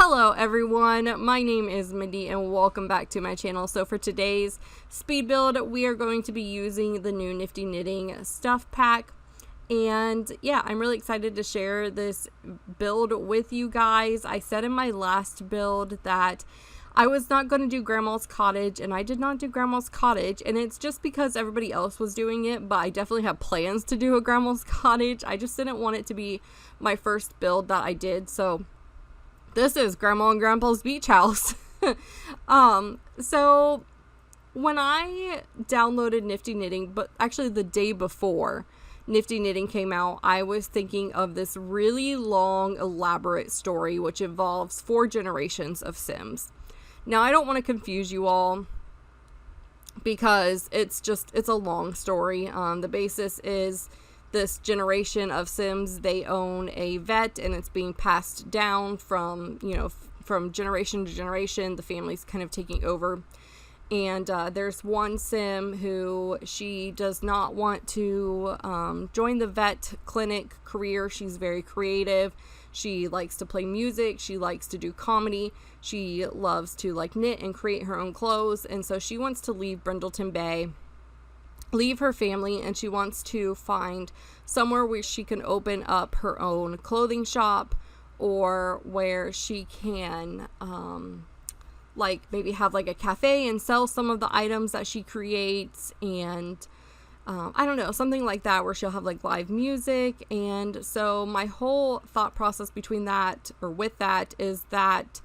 Hello everyone, my name is Mindii and welcome back to my channel. So for today's speed build, we are going to be using the new Nifty Knitting stuff pack. And yeah, I'm really excited to share this build with you guys. I said in my last build that I was not going to do Grandma's Cottage, and I did not do Grandma's Cottage, and it's just because everybody else was doing it, but I definitely have plans to do a Grandma's Cottage. I just didn't want it to be my first build that I did, so this is Grandma and Grandpa's beach house. So when I downloaded Nifty Knitting, but actually the day before Nifty Knitting came out, I was thinking of this really long, elaborate story which involves 4 generations of Sims. Now, I don't want to confuse you all because it's a long story. The basis is this generation of Sims, they own a vet and it's being passed down from, from generation to generation. The family's kind of taking over. And there's one Sim who she does not want to join the vet clinic career. She's very creative. She likes to play music. She likes to do comedy. She loves to knit and create her own clothes. And so she wants to leave Brindleton Bay, leave her family, and she wants to find somewhere where she can open up her own clothing shop, or where she can maybe have a cafe and sell some of the items that she creates, and I don't know, something like that, where she'll have live music. And so my whole thought process between that, or with that, is that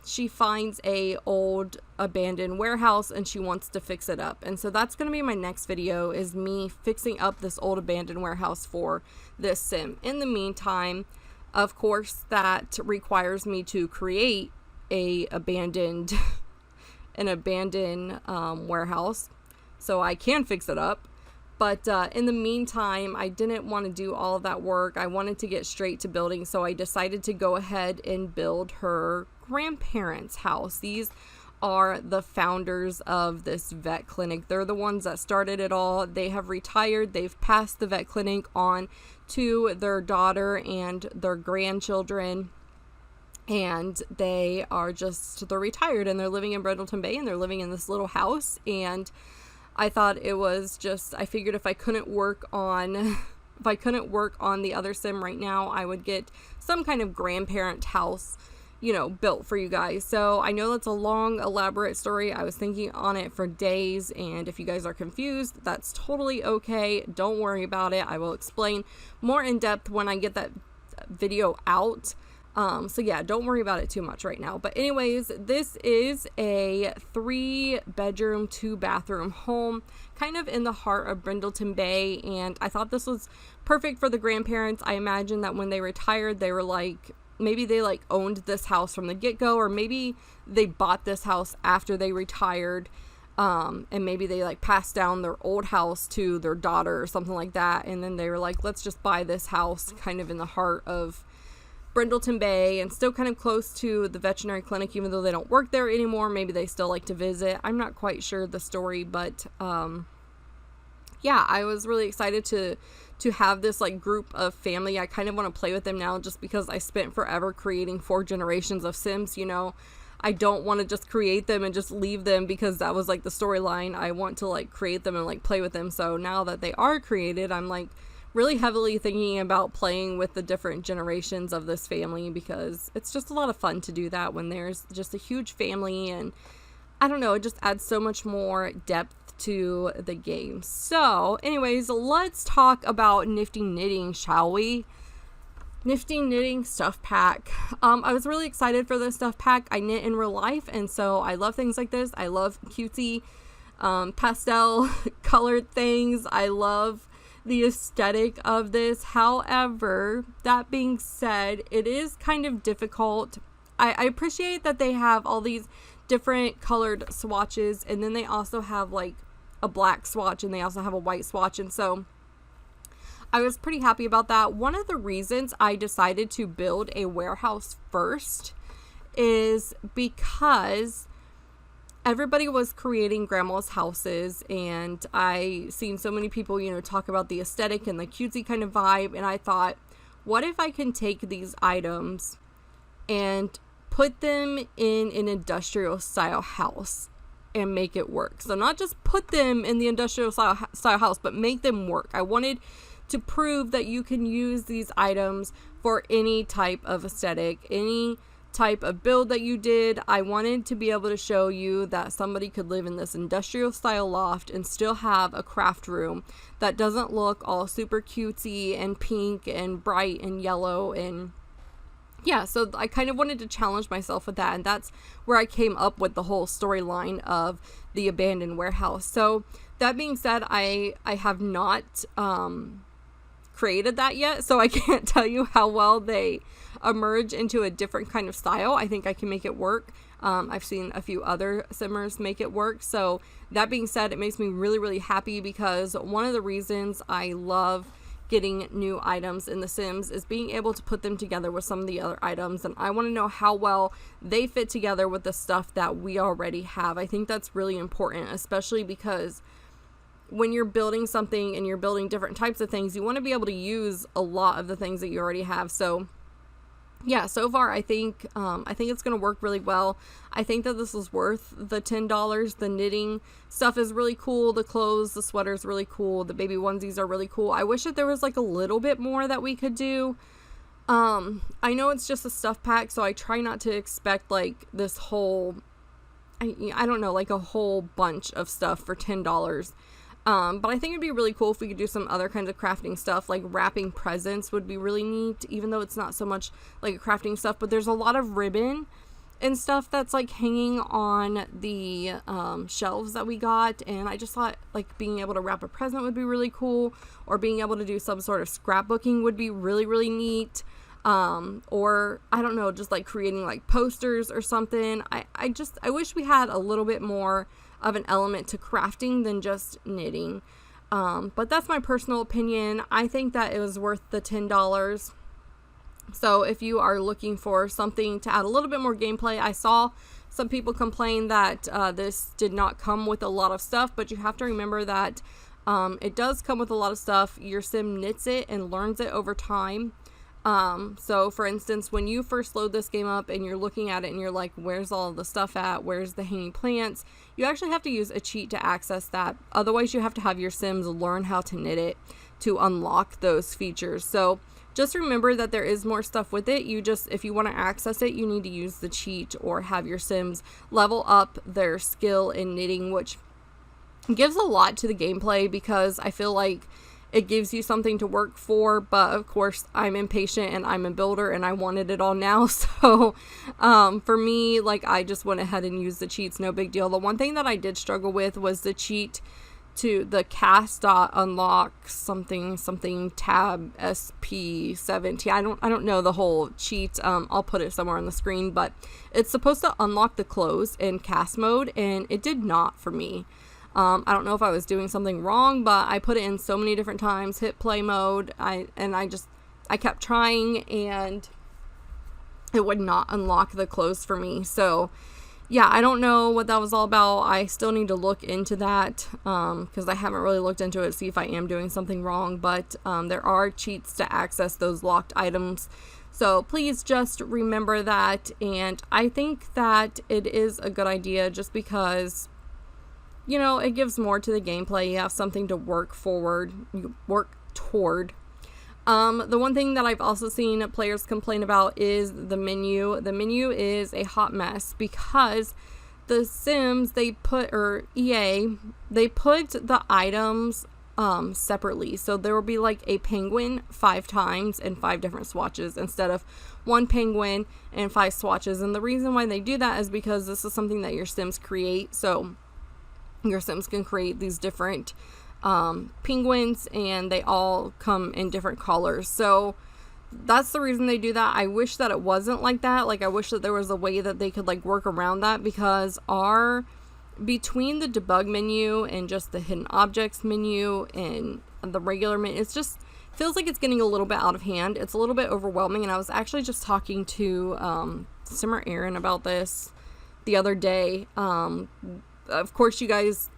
she finds a old abandoned warehouse and she wants to fix it up. And so that's going to be my next video, is me fixing up this old abandoned warehouse for this Sim. In the meantime, of course, that requires me to create an abandoned warehouse so I can fix it up. But in the meantime, I didn't want to do all of that work. I wanted to get straight to building, so I decided to go ahead and build her grandparents' house. These are the founders of this vet clinic. They're the ones that started it all. They have retired. They've passed the vet clinic on to their daughter and their grandchildren. And they're retired, and they're living in Brindleton Bay, and they're living in this little house. And I thought I figured if I couldn't work on the other Sim right now, I would get some kind of grandparent house, built for you guys. So I know that's a long, elaborate story. I was thinking on it for days, and if you guys are confused, that's totally okay. Don't worry about it. I will explain more in depth when I get that video out. So yeah, don't worry about it too much right now. But anyways, this is a 3-bedroom, 2-bathroom home, kind of in the heart of Brindleton Bay. And I thought this was perfect for the grandparents. I imagine that when they retired, they were maybe they owned this house from the get-go, or maybe they bought this house after they retired. And maybe they passed down their old house to their daughter or something like that. And then they were let's just buy this house kind of in the heart of Brindleton Bay, and still kind of close to the veterinary clinic, even though they don't work there anymore. Maybe they still like to visit. I'm not quite sure the story, but yeah, I was really excited to have this group of family. I kind of want to play with them now, just because I spent forever creating 4 generations of Sims. I don't want to just create them and just leave them because that was the storyline. I want to create them and play with them. So now that they are created, I'm really heavily thinking about playing with the different generations of this family, because it's just a lot of fun to do that when there's just a huge family. And I don't know, it just adds so much more depth to the game. So anyways, let's talk about Nifty Knitting, shall we? Nifty Knitting stuff pack. I was really excited for this stuff pack. I knit in real life, and so I love things like this. I love cutesy pastel colored things. I love the aesthetic of this. However, that being said, it is kind of difficult. I appreciate that they have all these different colored swatches, and then they also have a black swatch, and they also have a white swatch, and so I was pretty happy about that. One of the reasons I decided to build a warehouse first is because everybody was creating grandma's houses, and I seen so many people, talk about the aesthetic and the cutesy kind of vibe, and I thought, what if I can take these items and put them in an industrial style house and make it work. So not just put them in the industrial style house, but make them work. I wanted to prove that you can use these items for any type of aesthetic, any type of build that you did. I wanted to be able to show you that somebody could live in this industrial style loft and still have a craft room that doesn't look all super cutesy and pink and bright and yellow. And yeah, so I kind of wanted to challenge myself with that, and that's where I came up with the whole storyline of the abandoned warehouse. So that being said, I have not created that yet, so I can't tell you how well they emerge into a different kind of style. I think I can make it work. I've seen a few other simmers make it work. So that being said, it makes me really, really happy, because one of the reasons I love getting new items in The Sims is being able to put them together with some of the other items, and I want to know how well they fit together with the stuff that we already have. I think that's really important, especially because when you're building something and you're building different types of things, you want to be able to use a lot of the things that you already have. So yeah, so far I think it's going to work really well. I think that this is worth the $10. The knitting stuff is really cool. The clothes, the sweaters, really cool. The baby onesies are really cool. I wish that there was like a little bit more that we could do. I know it's just a stuff pack, so I try not to expect like this whole, I don't know, like a whole bunch of stuff for $10. But I think it'd be really cool if we could do some other kinds of crafting stuff, like wrapping presents would be really neat, even though it's not so much like a crafting stuff, but there's a lot of ribbon and stuff that's like hanging on the shelves that we got, and I just thought like being able to wrap a present would be really cool, or being able to do some sort of scrapbooking would be really, really neat. Or I don't know, just like creating like posters or something. I wish we had a little bit more of an element to crafting than just knitting. But that's my personal opinion. I think that it was worth the $10. So if you are looking for something to add a little bit more gameplay, I saw some people complain that this did not come with a lot of stuff, but you have to remember that it does come with a lot of stuff. Your sim knits it and learns it over time. So for instance, when you first load this game up and you're looking at it and you're like, where's all the stuff at? Where's the hanging plants? You actually have to use a cheat to access that. Otherwise, you have to have your sims learn how to knit it to unlock those features. So just remember that there is more stuff with it. If you want to access it, you need to use the cheat or have your sims level up their skill in knitting, which gives a lot to the gameplay, because I feel like it gives you something to work for. But of course, I'm impatient and I'm a builder and I wanted it all now. So for me, like, I just went ahead and used the cheats. No big deal. The one thing that I did struggle with was the cheat to the cast.unlock something tab SP17. I don't know the whole cheat. I'll put it somewhere on the screen, but it's supposed to unlock the clothes in cast mode, and it did not for me. I don't know if I was doing something wrong, but I put it in so many different times, hit play mode, I kept trying, and it would not unlock the clothes for me. So yeah, I don't know what that was all about. I still need to look into that, because I haven't really looked into it to see if I am doing something wrong, but there are cheats to access those locked items. So please just remember that, and I think that it is a good idea just because, you know, it gives more to the gameplay. You have something to work toward. The one thing that I've also seen players complain about is the menu. The menu is a hot mess because the Sims, EA, they put the items separately. So there will be like a penguin 5 times and 5 different swatches instead of one penguin and 5 swatches. And the reason why they do that is because this is something that your Sims create. So your Sims can create these different penguins, and they all come in different colors. So that's the reason they do that. I wish that it wasn't like that. Like, I wish that there was a way that they could like work around that, because between the debug menu and just the hidden objects menu and the regular menu, it's just feels like it's getting a little bit out of hand. It's a little bit overwhelming, and I was actually just talking to Simmer Aaron about this the other day. Of course, you guys,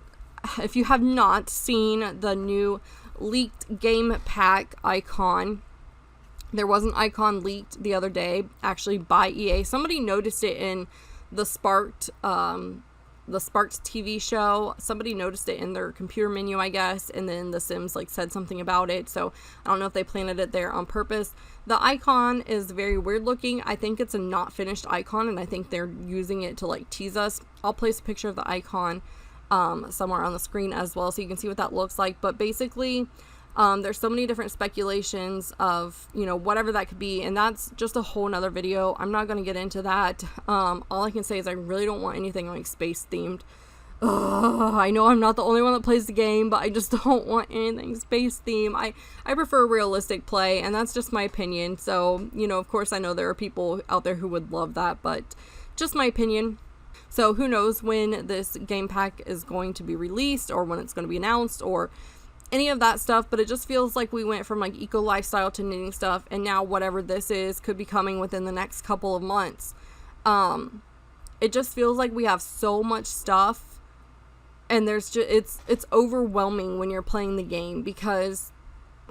if you have not seen the new leaked game pack icon, There was an icon leaked the other day, actually by EA. Somebody noticed it in the Sparked TV show. Somebody noticed it in their computer menu, I guess, and then The Sims like said something about it. So I don't know if they planted it there on purpose. The icon is very weird looking. I think it's a not finished icon, and I think they're using it to like tease us. I'll place a picture of the icon somewhere on the screen as well, so you can see what that looks like. But basically, there's so many different speculations of, you know, whatever that could be, and that's just a whole nother video. I'm not going to get into that. All I can say is I really don't want anything like space themed. I know I'm not the only one that plays the game, but I just don't want anything space themed. I prefer realistic play, and that's just my opinion. So, you know, of course I know there are people out there who would love that, but just my opinion. So who knows when this game pack is going to be released, or when it's going to be announced, or any of that stuff. But it just feels like we went from like eco lifestyle to knitting stuff, and now whatever this is could be coming within the next couple of months. It just feels like we have so much stuff, and there's just it's overwhelming when you're playing the game, because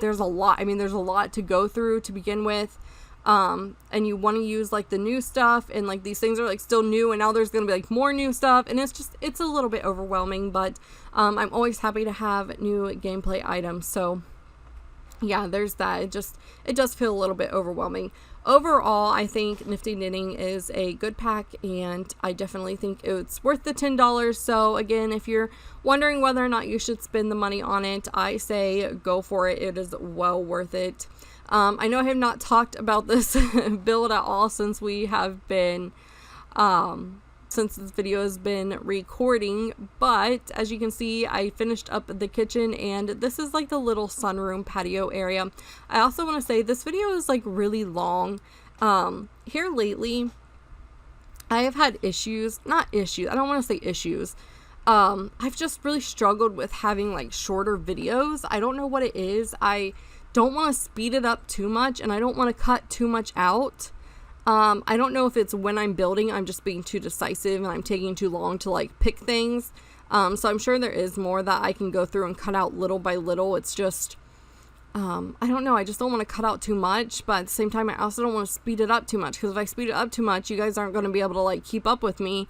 there's a lot. I mean, there's a lot to go through to begin with. And you want to use like the new stuff, and like these things are like still new, and now there's gonna be like more new stuff, and it's a little bit overwhelming. But I'm always happy to have new gameplay items. So yeah, there's that. It does feel a little bit overwhelming. Overall, I think Nifty Knitting is a good pack, and I definitely think it's worth the $10. So again, if you're wondering whether or not you should spend the money on it, I say go for it. It is well worth it. I know I have not talked about this build at all since we have been, since this video has been recording, but as you can see, I finished up the kitchen, and this is like the little sunroom patio area. I also want to say this video is like really long. Here lately, I have had issues, I don't want to say issues. I've just really struggled with having like shorter videos. I don't know what it is. I don't want to speed it up too much, and I don't want to cut too much out. I don't know if it's when I'm building, I'm just being too decisive and I'm taking too long to like pick things. So I'm sure there is more that I can go through and cut out little by little. It's just, I don't know. I just don't want to cut out too much, but at the same time, I also don't want to speed it up too much, because if I speed it up too much, you guys aren't going to be able to like keep up with me.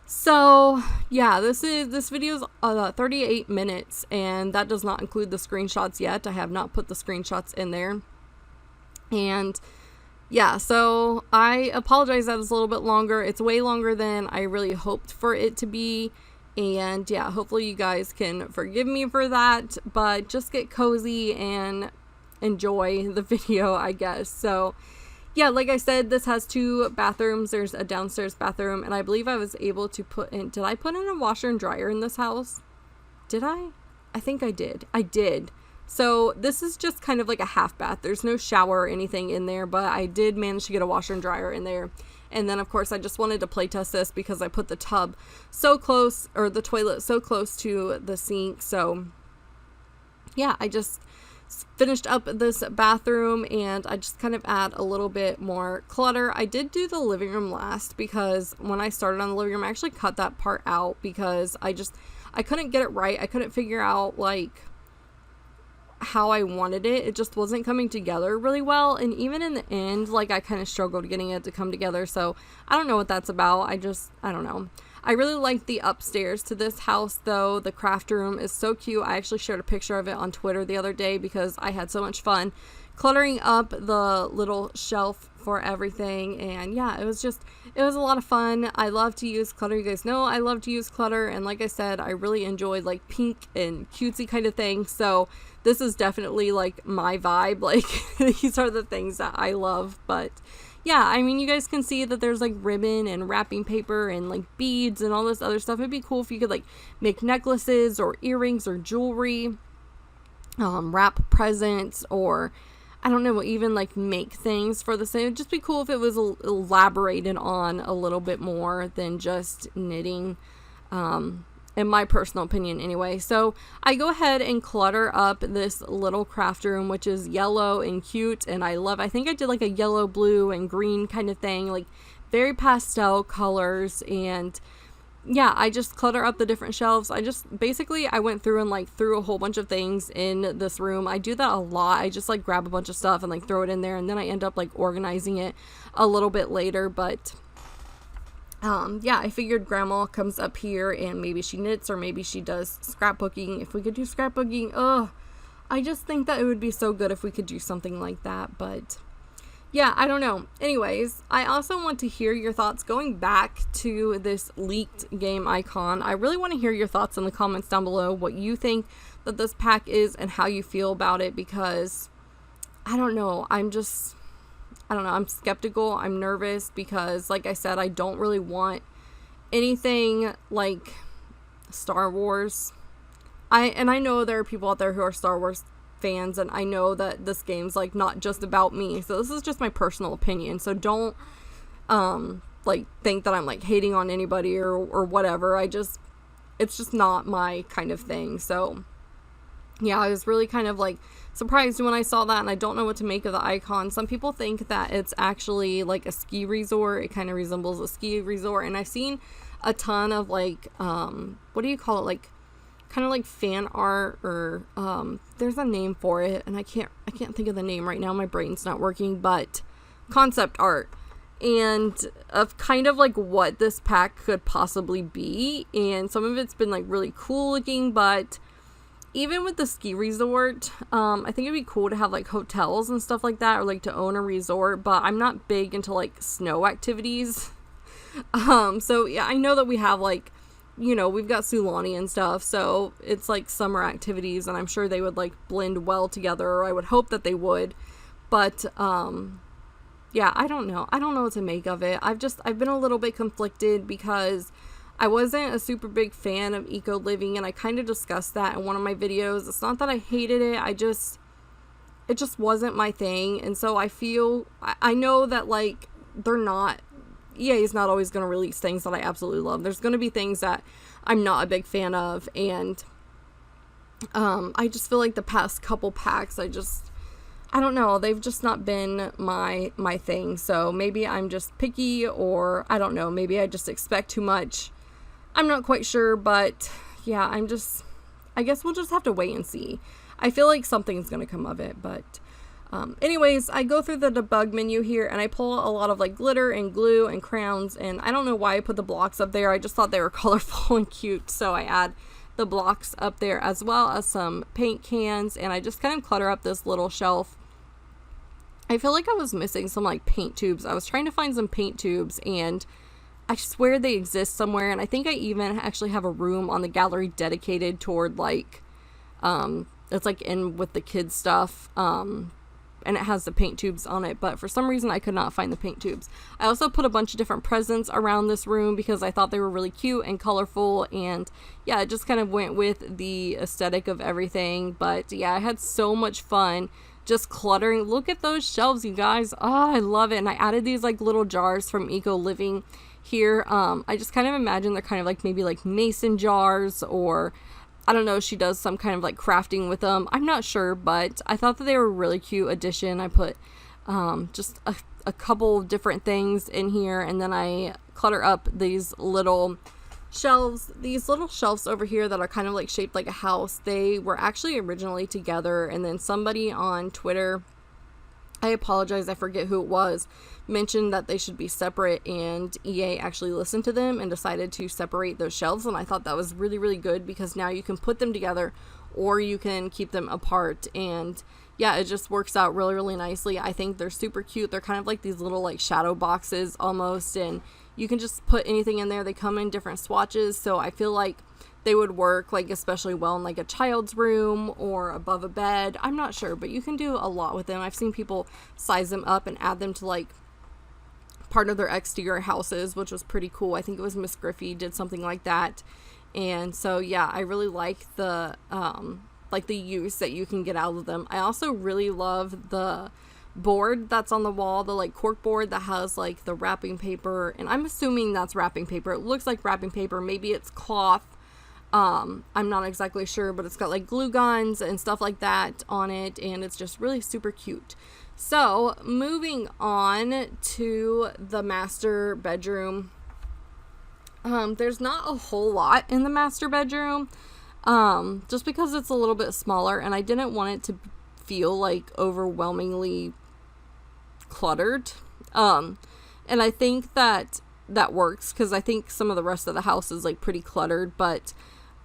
So yeah, this video is 38 minutes, and that does not include the screenshots yet. I have not put the screenshots in there. And yeah, so I apologize that it's a little bit longer. It's way longer than I really hoped for it to be. And yeah, hopefully you guys can forgive me for that, but just get cozy and enjoy the video, I guess. So yeah, like I said, this has 2 bathrooms. There's a downstairs bathroom, and I believe I was able to put in, did I put in a washer and dryer in this house? Did I? I think I did. I did. So this is just kind of like a half bath. There's no shower or anything in there, but I did manage to get a washer and dryer in there. And then of course I just wanted to play test this because I put the tub so close, or the toilet so close to the sink. So yeah, I just finished up this bathroom, and I just kind of add a little bit more clutter. I did do the living room last, because when I started on the living room, I actually cut that part out because I couldn't get it right. I couldn't figure out like how I wanted it. It just wasn't coming together really well, and even in the end, like I kind of struggled getting it to come together. So I don't know what that's about. I don't know. I really like the upstairs to this house though. The craft room is so cute. I actually shared a picture of it on Twitter the other day because I had so much fun cluttering up the little shelf for everything. And yeah, it was a lot of fun. I love to use clutter. You guys know I love to use clutter, and like I said, I really enjoyed like pink and cutesy kind of thing. So this is definitely like my vibe. Like these are the things that I love. But yeah, I mean, you guys can see that there's like ribbon and wrapping paper and like beads and all this other stuff. It'd be cool if you could like make necklaces or earrings or jewelry, wrap presents, or I don't know, even like make things for the same. It'd just be cool if it was elaborated on a little bit more than just knitting, in my personal opinion anyway. So I go ahead and clutter up this little craft room, which is yellow and cute, and I think I did like a yellow, blue, and green kind of thing, like very pastel colors. And yeah, I just clutter up the different shelves. I went through and like threw a whole bunch of things in this room. I do that a lot. I just like grab a bunch of stuff and like throw it in there, and then I end up like organizing it a little bit later. But yeah, I figured grandma comes up here and maybe she knits or maybe she does scrapbooking. If we could do scrapbooking, I just think that it would be so good if we could do something like that. But yeah, I don't know. Anyways, I also want to hear your thoughts going back to this leaked game icon. I really want to hear your thoughts in the comments down below, what you think that this pack is and how you feel about it, because I don't know. I'm skeptical. I'm nervous because, like I said, I don't really want anything like Star Wars. I know there are people out there who are Star Wars fans, and I know that this game's like not just about me, so this is just my personal opinion, so don't like think that I'm like hating on anybody or whatever. It's just not my kind of thing. So yeah, I was really kind of like surprised when I saw that, and I don't know what to make of the icon. Some people think that it's actually like a ski resort. It kind of resembles a ski resort, and I've seen a ton of like what do you call it, like kind of like fan art, or there's a name for it and I can't think of the name right now, my brain's not working, but concept art, and of kind of like what this pack could possibly be. And some of it's been like really cool looking, but even with the ski resort, I think it'd be cool to have like hotels and stuff like that, or like to own a resort, but I'm not big into like snow activities. So yeah, I know that we have like, you know, we've got Sulani and stuff, so it's like summer activities, and I'm sure they would like blend well together, or I would hope that they would. But yeah, I don't know what to make of it. I've been a little bit conflicted because I wasn't a super big fan of eco living, and I kind of discussed that in one of my videos. It's not that I hated it, it just wasn't my thing. And so I know that like EA is not always going to release things that I absolutely love. There's going to be things that I'm not a big fan of, and I just feel like the past couple packs, I don't know, they've just not been my thing. So maybe I'm just picky, or I don't know, maybe I just expect too much. I'm not quite sure, but yeah, I guess we'll just have to wait and see. I feel like something's going to come of it, but anyways, I go through the debug menu here and I pull a lot of like glitter and glue and crayons, and I don't know why I put the blocks up there. I just thought they were colorful and cute, so I add the blocks up there as well as some paint cans, and I just kind of clutter up this little shelf. I feel like I was missing some like paint tubes. I was trying to find some paint tubes, and I swear they exist somewhere, and I think I even actually have a room on the gallery dedicated toward like it's like in with the kids stuff, and it has the paint tubes on it, but for some reason I could not find the paint tubes. I also put a bunch of different presents around this room because I thought they were really cute and colorful, and yeah, it just kind of went with the aesthetic of everything. But yeah, I had so much fun just cluttering. Look at those shelves, you guys. Oh, I love it. And I added these like little jars from Eco Living here. I just kind of imagine they're kind of like maybe like mason jars, or I don't know, she does some kind of like crafting with them. I'm not sure, but I thought that they were a really cute addition. I put just a couple different things in here, and then I clutter up these little shelves. These little shelves over here that are kind of like shaped like a house, they were actually originally together, and then somebody on Twitter, I apologize, I forget who it was, mentioned that they should be separate, and EA actually listened to them and decided to separate those shelves. And I thought that was really, really good, because now you can put them together or you can keep them apart, and yeah, it just works out really, really nicely. I think they're super cute. They're kind of like these little like shadow boxes almost, and you can just put anything in there. They come in different swatches, so I feel like they would work like especially well in like a child's room or above a bed. I'm not sure, but you can do a lot with them. I've seen people size them up and add them to like part of their exterior houses, which was pretty cool. I think it was Miss Griffey did something like that. And so yeah, I really like the use that you can get out of them. I also really love the board that's on the wall, the like cork board that has like the wrapping paper, and I'm assuming that's wrapping paper. It looks like wrapping paper, maybe it's cloth. I'm not exactly sure, but it's got like glue guns and stuff like that on it, and it's just really super cute. So moving on to the master bedroom, There's not a whole lot in the master bedroom, just because it's a little bit smaller, and I didn't want it to feel like overwhelmingly cluttered. And I think that works, because I think some of the rest of the house is like pretty cluttered, but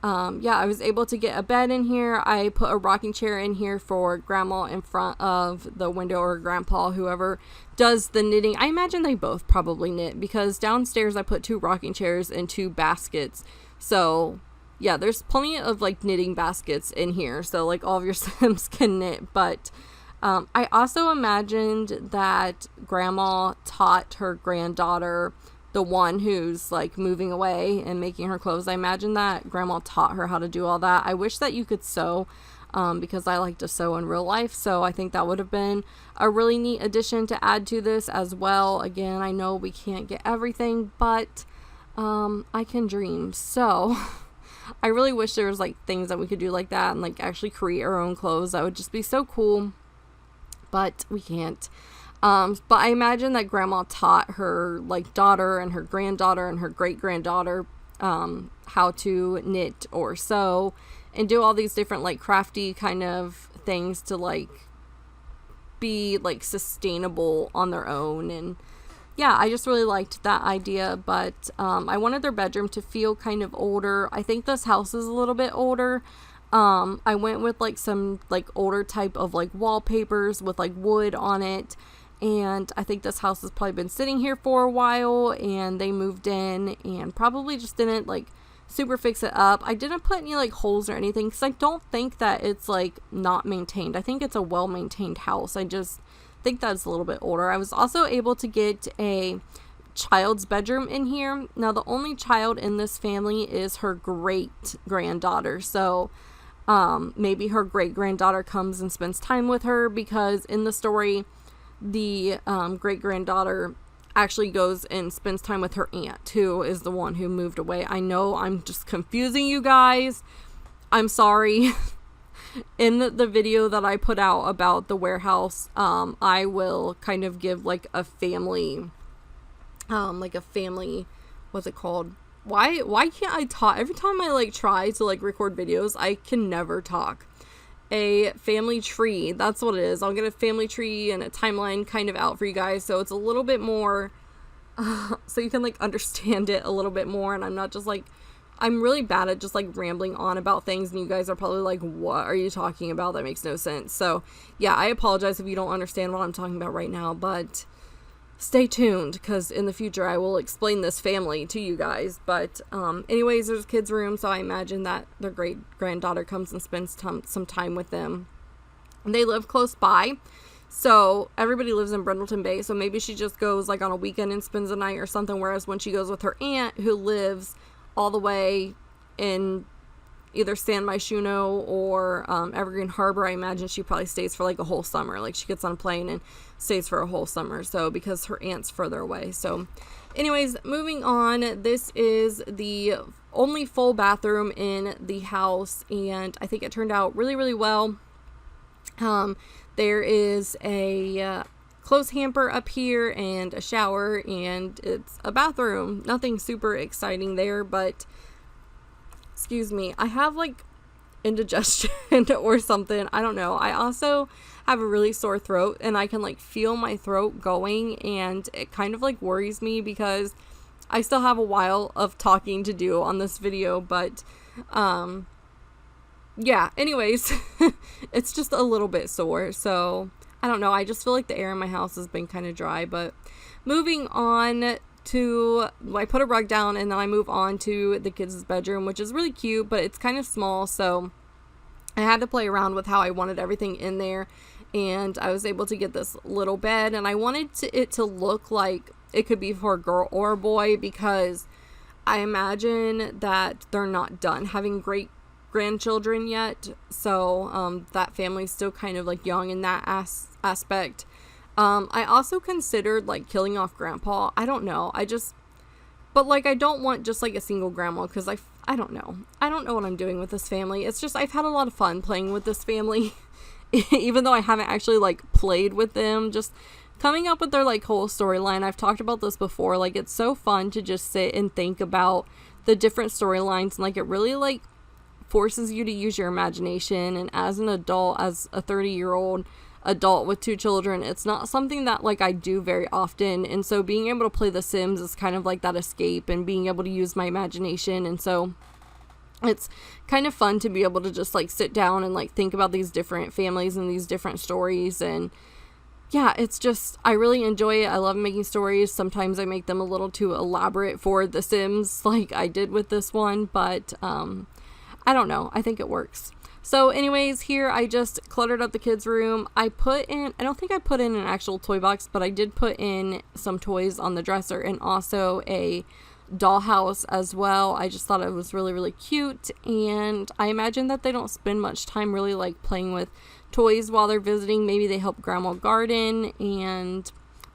yeah, I was able to get a bed in here. I put a rocking chair in here for grandma in front of the window, or grandpa, whoever does the knitting. I imagine they both probably knit, because downstairs I put 2 rocking chairs and 2 baskets. So yeah, there's plenty of like knitting baskets in here, so like all of your Sims can knit. But I also imagined that grandma taught her granddaughter, the one who's like moving away and making her clothes, I imagine that grandma taught her how to do all that. I wish that you could sew, because I like to sew in real life, so I think that would have been a really neat addition to add to this as well. Again, I know we can't get everything, but I can dream. So I really wish there was like things that we could do like that, and like actually create our own clothes. That would just be so cool, but we can't. But I imagine that grandma taught her like daughter and her granddaughter and her great granddaughter how to knit or sew and do all these different like crafty kind of things to like be like sustainable on their own. And yeah, I just really liked that idea. But I wanted their bedroom to feel kind of older. I think this house is a little bit older. I went with like some like older type of like wallpapers with like wood on it. And I think this house has probably been sitting here for a while, and they moved in and probably just didn't like super fix it up. I didn't put any like holes or anything, because I don't think that it's like not maintained. I think it's a well-maintained house. I just think that's a little bit older. I was also able to get a child's bedroom in here. Now, the only child in this family is her great granddaughter. So maybe her great granddaughter comes and spends time with her, because in the story, the great granddaughter actually goes and spends time with her aunt, who is the one who moved away. I know I'm just confusing you guys. I'm sorry. In the video that I put out about the warehouse, I will kind of give like a family, what's it called? Why can't I talk? Every time I like try to like record videos, I can never talk. A family tree, that's what it is. I'll get a family tree and a timeline kind of out for you guys, so it's a little bit more so you can like understand it a little bit more, and I'm not just like, I'm really bad at just like rambling on about things, and you guys are probably like, what are you talking about? That makes no sense. So yeah, I apologize if you don't understand what I'm talking about right now, but stay tuned, because in the future I will explain this family to you guys. But anyways, there's a kid's room, so I imagine that their great granddaughter comes and spends some time with them. And they live close by, so everybody lives in Brindleton Bay, so maybe she just goes like on a weekend and spends a night or something, whereas when she goes with her aunt, who lives all the way in either San Myshuno or Evergreen Harbor, I imagine she probably stays for like a whole summer. Like she gets on a plane and stays for a whole summer, so because her aunt's further away. So anyways, moving on, this is the only full bathroom in the house, and I think it turned out really, really well. There is a clothes hamper up here and a shower, and it's a bathroom. Nothing super exciting there, but excuse me, I have like indigestion or something. I don't know. I also have a really sore throat, and I can like feel my throat going, and it kind of like worries me, because I still have a while of talking to do on this video. But yeah, anyways, it's just a little bit sore, so I don't know. I just feel like the air in my house has been kind of dry. But moving on to, I put a rug down, and then I move on to the kids' bedroom, which is really cute, but it's kind of small, so I had to play around with how I wanted everything in there. And I was able to get this little bed, and I wanted it to look like it could be for a girl or a boy, because I imagine that they're not done having great grandchildren yet, so that family's still kind of like young in that aspect. I also considered like killing off grandpa. I don't know, but like I don't want just like a single grandma, because I don't know what I'm doing with this family. It's just, I've had a lot of fun playing with this family even though I haven't actually like played with them, just coming up with their like whole storyline. I've talked about this before. Like, it's so fun to just sit and think about the different storylines, and like it really like forces you to use your imagination. And as an adult, as a 30-year-old adult with 2 children, it's not something that like I do very often, and so being able to play The Sims is kind of like that escape and being able to use my imagination. And so it's kind of fun to be able to just like sit down and like think about these different families and these different stories. And yeah, it's just, I really enjoy it. I love making stories. Sometimes I make them a little too elaborate for The Sims, like I did with this one, but I don't know. I think it works. So anyways, here I just cluttered up the kids' room. I don't think I put in an actual toy box, but I did put in some toys on the dresser and also a dollhouse as well. I just thought it was really, really cute, and I imagine that they don't spend much time really like playing with toys while they're visiting. Maybe they help grandma garden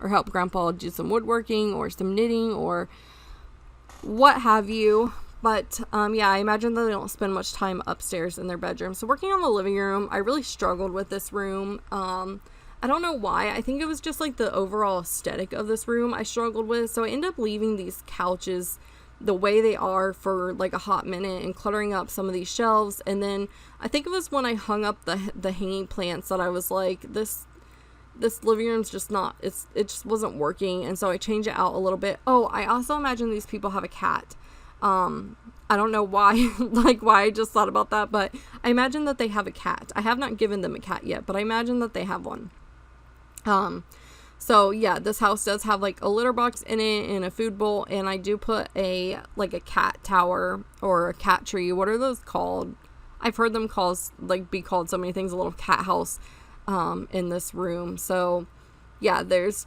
or help grandpa do some woodworking or some knitting or what have you. But yeah, I imagine that they don't spend much time upstairs in their bedroom. So working on the living room, I really struggled with this room. I don't know why. I think it was just like the overall aesthetic of this room I struggled with. So I ended up leaving these couches the way they are for like a hot minute and cluttering up some of these shelves. And then I think it was when I hung up the hanging plants that I was like, this living room's just not, it just wasn't working. And so I changed it out a little bit. Oh, I also imagine these people have a cat. I don't know why, why I just thought about that, but I imagine that they have a cat. I have not given them a cat yet, but I imagine that they have one. So yeah, this house does have like a litter box in it and a food bowl, and I do put a cat tower or a cat tree. What are those called? I've heard them be called so many things, a little cat house, in this room. So yeah, there's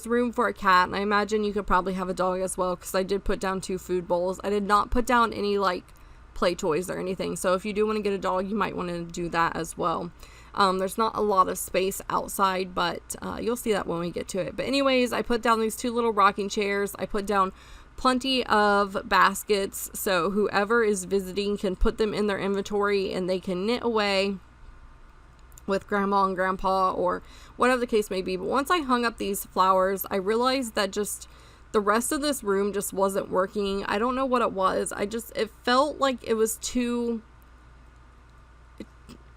room for a cat, and I imagine you could probably have a dog as well, because I did put down 2 food bowls. I did not put down any like play toys or anything, so if you do want to get a dog, you might want to do that as well. There's not a lot of space outside, but you'll see that when we get to it. But anyways, I put down these 2 little rocking chairs. I put down plenty of baskets, so whoever is visiting can put them in their inventory and they can knit away with grandma and grandpa or whatever the case may be. But once I hung up these flowers, I realized that just the rest of this room just wasn't working. I don't know what it was. It felt like it was too...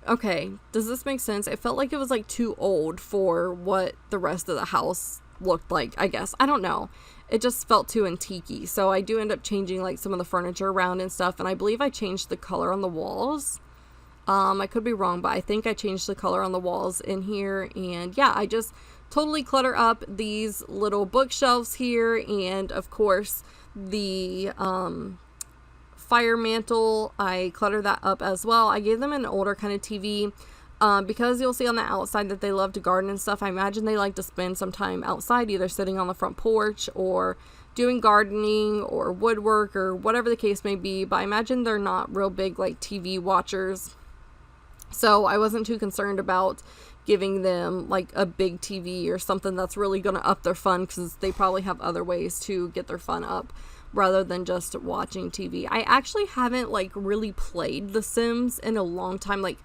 Okay, does this make sense? It felt like it was like too old for what the rest of the house looked like, I guess. I don't know. It just felt too antique-y. So I do end up changing like some of the furniture around and stuff, and I believe I changed the color on the walls. I could be wrong, but I think I changed the color on the walls in here. And yeah, I just totally clutter up these little bookshelves here. And of course, the fire mantle, I clutter that up as well. I gave them an older kind of TV because you'll see on the outside that they love to garden and stuff. I imagine they like to spend some time outside, either sitting on the front porch or doing gardening or woodwork or whatever the case may be. But I imagine they're not real big like TV watchers. So I wasn't too concerned about giving them like a big TV or something that's really going to up their fun, because they probably have other ways to get their fun up rather than just watching TV. I actually haven't like really played The Sims in a long time. Like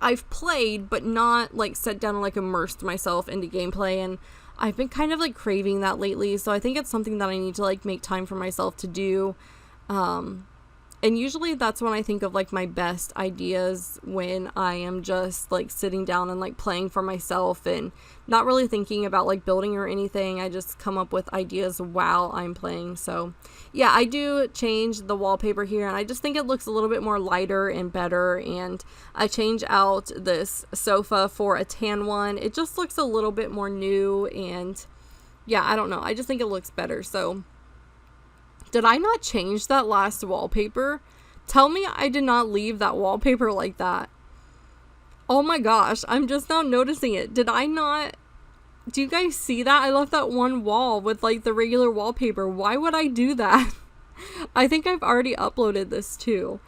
I've played, but not like sat down and like immersed myself into gameplay, and I've been kind of like craving that lately. So I think it's something that I need to like make time for myself to do. And usually that's when I think of like my best ideas, when I am just like sitting down and like playing for myself and not really thinking about like building or anything. I just come up with ideas while I'm playing. So yeah, I do change the wallpaper here, and I just think it looks a little bit more lighter and better. And I change out this sofa for a tan one. It just looks a little bit more new, and yeah, I don't know. I just think it looks better. So did I not change that last wallpaper? Tell me I did not leave that wallpaper like that. Oh my gosh, I'm just now noticing it. Did I not? Do you guys see that? I left that one wall with like the regular wallpaper. Why would I do that? I think I've already uploaded this too.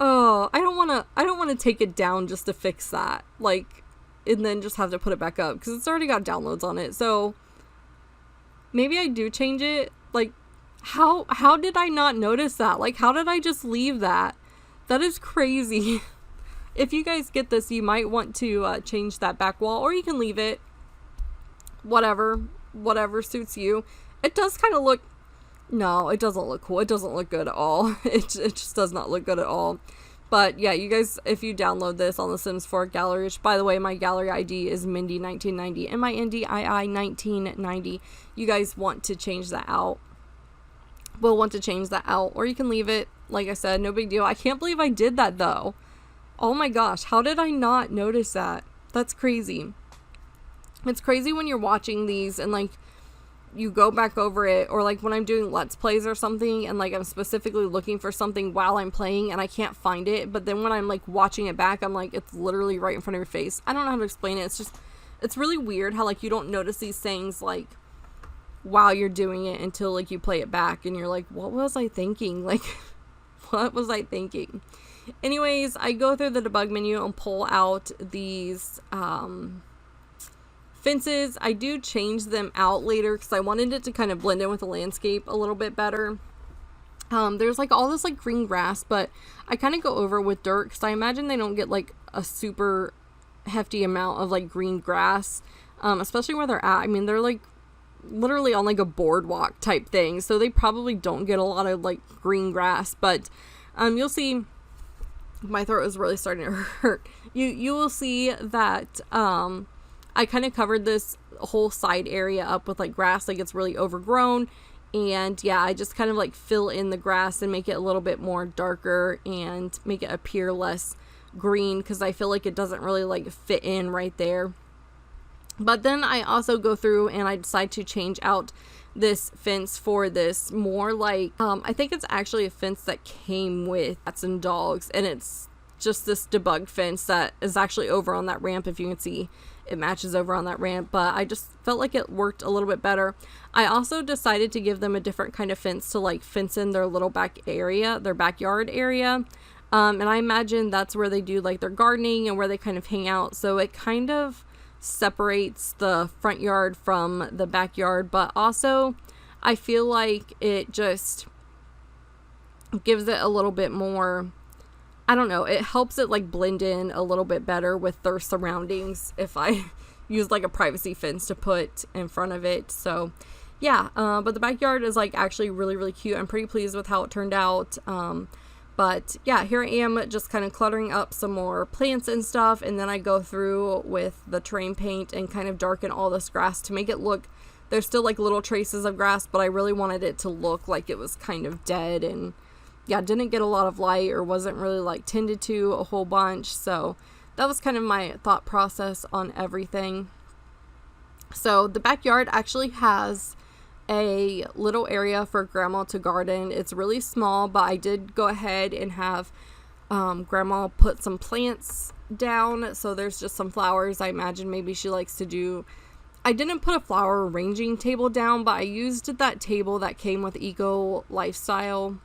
Oh, I don't want to take it down just to fix that. Like, and then just have to put it back up, because it's already got downloads on it. So maybe I do change it. Like, how did I not notice that? Like, how did I just leave that? That is crazy. if you guys get this, you might want to change that back wall, or you can leave it. Whatever suits you. It does kind of look, no, it doesn't look cool. It doesn't look good at all. It just does not look good at all. But yeah, you guys, if you download this on the Sims 4 gallery, which by the way, my gallery ID is Mindii1990, MINDII1990. You guys want to change that out. Will want to change that out, or you can leave it. Like I said, no big deal. I can't believe I did that though. Oh my gosh, how did I not notice that? That's crazy. It's crazy when you're watching these and like you go back over it, or like when I'm doing Let's Plays or something and like I'm specifically looking for something while I'm playing and I can't find it, but then when I'm like watching it back, I'm like, it's literally right in front of your face. I don't know how to explain it. It's really weird how like you don't notice these things like while you're doing it until like you play it back and you're like, what was I thinking? Like, what was I thinking? Anyways, I go through the debug menu and pull out these fences. I do change them out later because I wanted it to kind of blend in with the landscape a little bit better. There's like all this like green grass, but I kind of go over it with dirt because I imagine they don't get like a super hefty amount of like green grass, especially where they're at. I mean, they're like literally on like a boardwalk type thing, so they probably don't get a lot of like green grass, but you'll see my throat is really starting to hurt. You will see that I kind of covered this whole side area up with like grass, like it's really overgrown. And yeah, I just kind of like fill in the grass and make it a little bit more darker and make it appear less green because I feel like it doesn't really like fit in right there. But then I also go through and I decide to change out this fence for this more like, I think it's actually a fence that came with cats and dogs, and it's just this debug fence that is actually over on that ramp. If you can see, it matches over on that ramp, but I just felt like it worked a little bit better. I also decided to give them a different kind of fence to like fence in their little back area, their backyard area. And I imagine that's where they do like their gardening and where they kind of hang out. So it kind of separates the front yard from the backyard, but also I feel like it just gives it a little bit more, I don't know, it helps it like blend in a little bit better with their surroundings if I use like a privacy fence to put in front of it. So yeah, but the backyard is like actually really, really cute. I'm pretty pleased with how it turned out. But yeah, here I am just kind of cluttering up some more plants and stuff, and then I go through with the terrain paint and kind of darken all this grass to make it look, there's still like little traces of grass, but I really wanted it to look like it was kind of dead and yeah, didn't get a lot of light or wasn't really like tended to a whole bunch. So that was kind of my thought process on everything. So the backyard actually has a little area for grandma to garden. It's really small, but I did go ahead and have grandma put some plants down. So there's just some flowers. I imagine maybe she likes to do, I didn't put a flower arranging table down, but I used that table that came with Eco Lifestyle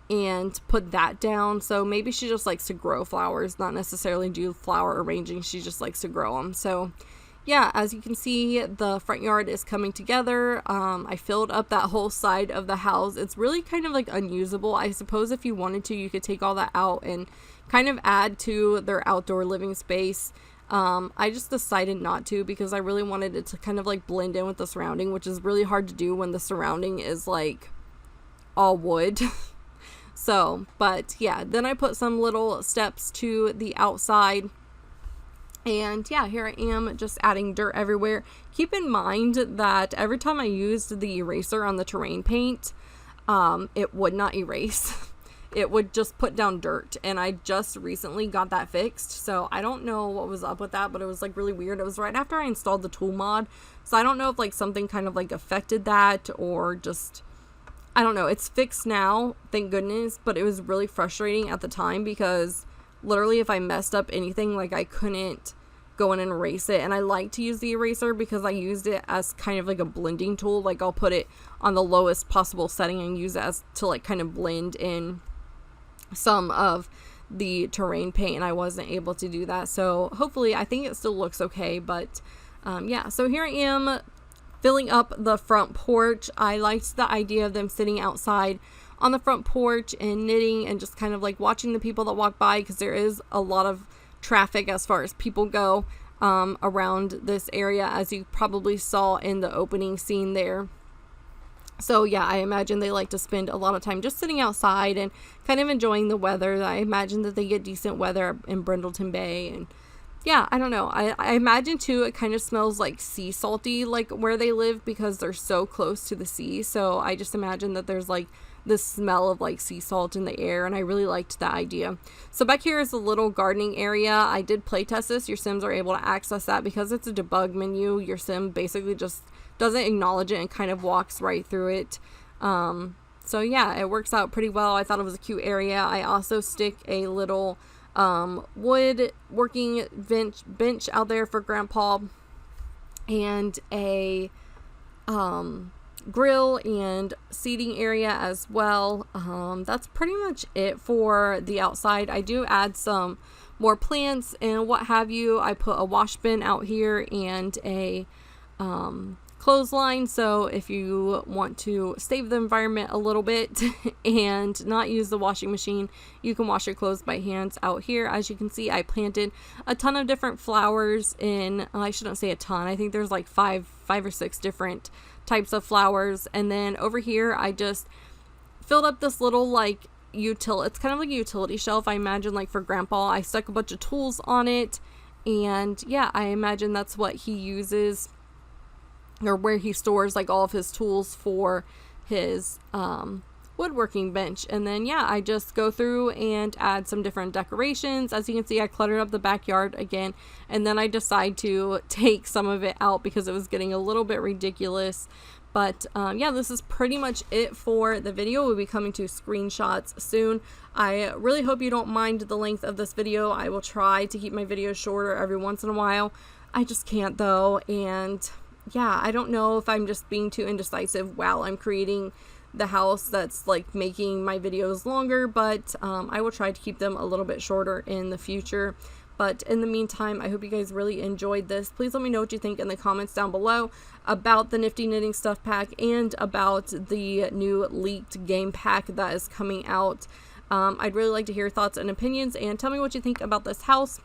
and put that down. So maybe she just likes to grow flowers, not necessarily do flower arranging. She just likes to grow them. So yeah, as you can see, the front yard is coming together. I filled up that whole side of the house. It's really kind of like unusable. I suppose if you wanted to, you could take all that out and kind of add to their outdoor living space. I just decided not to because I really wanted it to kind of like blend in with the surrounding, which is really hard to do when the surrounding is like all wood. So, but yeah, then I put some little steps to the outside. And yeah, here I am just adding dirt everywhere. Keep in mind that every time I used the eraser on the terrain paint, it would not erase. It would just put down dirt. And I just recently got that fixed. So I don't know what was up with that, but it was like really weird. It was right after I installed the tool mod. So I don't know if like something kind of like affected that or just, I don't know. It's fixed now, thank goodness. But it was really frustrating at the time because literally if I messed up anything, like I couldn't go in and erase it. And I like to use the eraser because I used it as kind of like a blending tool. Like I'll put it on the lowest possible setting and use it as to like kind of blend in some of the terrain paint, and I wasn't able to do that. So hopefully, I think it still looks okay. But yeah, so here I am filling up the front porch. I liked the idea of them sitting outside on the front porch and knitting and just kind of like watching the people that walk by, because there is a lot of traffic as far as people go around this area, as you probably saw in the opening scene there. So yeah, I imagine they like to spend a lot of time just sitting outside and kind of enjoying the weather. I imagine that they get decent weather in Brindleton Bay. And yeah, I don't know. I imagine too, it kind of smells like sea salty, like where they live, because they're so close to the sea. So I just imagine that there's like this smell of like sea salt in the air, and I really liked that idea. So back here is a little gardening area. I did playtest this. Your Sims are able to access that because it's a debug menu. Your Sim basically just doesn't acknowledge it and kind of walks right through it. So yeah, it works out pretty well. I thought it was a cute area. I also stick a little wood working bench out there for Grandpa, and a grill and seating area as well. That's pretty much it for the outside. I do add some more plants and what have you. I put a wash bin out here and a clothesline, so if you want to save the environment a little bit and not use the washing machine, you can wash your clothes by hands out here. As you can see, I planted a ton of different flowers in, I shouldn't say a ton, I think there's like five or six different types of flowers. And then over here I just filled up this little like it's kind of like a utility shelf, I imagine, like for Grandpa. I stuck a bunch of tools on it, and yeah, I imagine that's what he uses, or where he stores like all of his tools for his woodworking bench. And then yeah, I just go through and add some different decorations. As you can see, I cluttered up the backyard again, and then I decide to take some of it out because it was getting a little bit ridiculous. But yeah, this is pretty much it for the video. We'll be coming to screenshots soon. I really hope you don't mind the length of this video. I will try to keep my videos shorter every once in a while. I just can't though, and yeah, I don't know if I'm just being too indecisive while I'm creating the house that's like making my videos longer, but I will try to keep them a little bit shorter in the future. But in the meantime, I hope you guys really enjoyed this. Please let me know what you think in the comments down below about the Nifty Knitting Stuff Pack and about the new leaked game pack that is coming out. I'd really like to hear your thoughts and opinions, and tell me what you think about this house,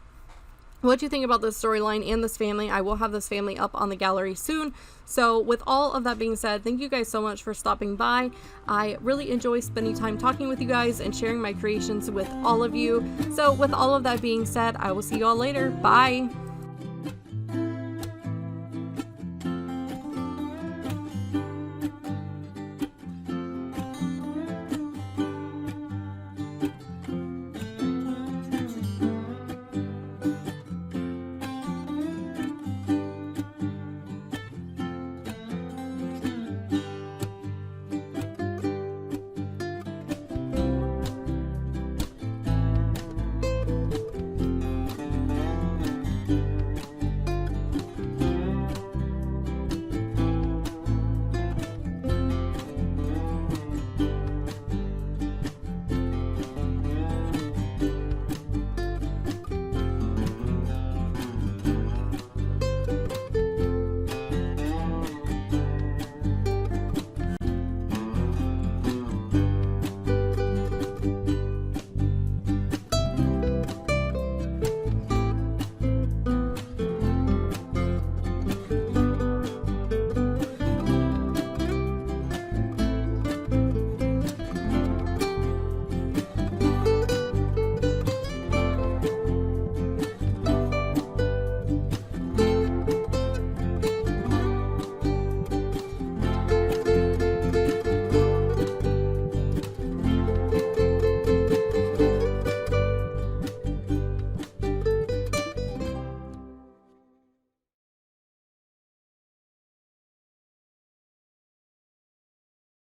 what you think about this storyline and this family. I will have this family up on the gallery soon. So with all of that being said, thank you guys so much for stopping by. I really enjoy spending time talking with you guys and sharing my creations with all of you. So with all of that being said, I will see you all later. Bye.